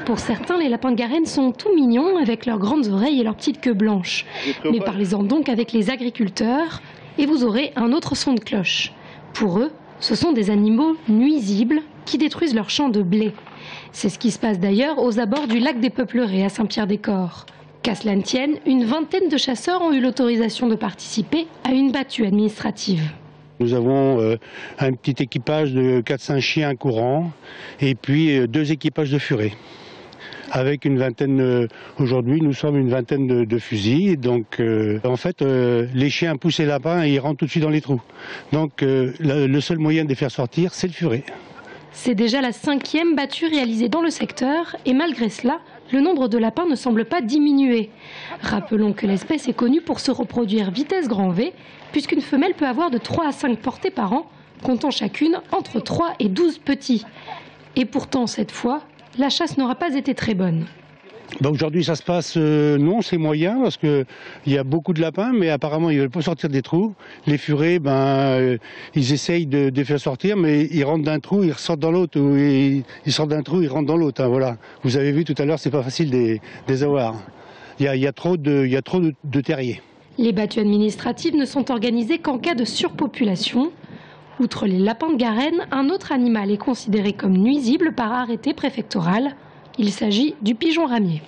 Pour certains, les lapins de Garenne sont tout mignons avec leurs grandes oreilles et leurs petites queues blanches. Mais parlez-en donc avec les agriculteurs et vous aurez un autre son de cloche. Pour eux, ce sont des animaux nuisibles qui détruisent leurs champs de blé. C'est ce qui se passe d'ailleurs aux abords du lac des Peuplerets à Saint-Pierre-des-Corps. Qu'à cela ne tienne, une vingtaine de chasseurs ont eu l'autorisation de participer à une battue administrative. Nous avons un petit équipage de 4-5 chiens courants et puis 2 équipages de furets. Avec une vingtaine, aujourd'hui nous sommes une vingtaine de fusils. Donc en fait les chiens poussent les lapins et ils rentrent tout de suite dans les trous. Donc le seul moyen de les faire sortir, c'est le furet. C'est déjà la 5e battue réalisée dans le secteur et malgré cela, le nombre de lapins ne semble pas diminuer. Rappelons que l'espèce est connue pour se reproduire vitesse grand V, puisqu'une femelle peut avoir de 3 à 5 portées par an, comptant chacune entre 3 et 12 petits. Et pourtant, cette fois, la chasse n'aura pas été très bonne. Aujourd'hui ça se passe, non c'est moyen parce qu'il y a beaucoup de lapins mais apparemment ils ne veulent pas sortir des trous. Les furets, ils essayent de les faire sortir mais ils rentrent d'un trou, ils ressortent dans l'autre, ou ils sortent d'un trou, ils rentrent dans l'autre. Hein, voilà. Vous avez vu tout à l'heure, c'est pas facile de les avoir. Il y a trop de terriers. Les battues administratives ne sont organisées qu'en cas de surpopulation. Outre les lapins de Garenne, un autre animal est considéré comme nuisible par arrêté préfectoral. Il s'agit du pigeon ramier.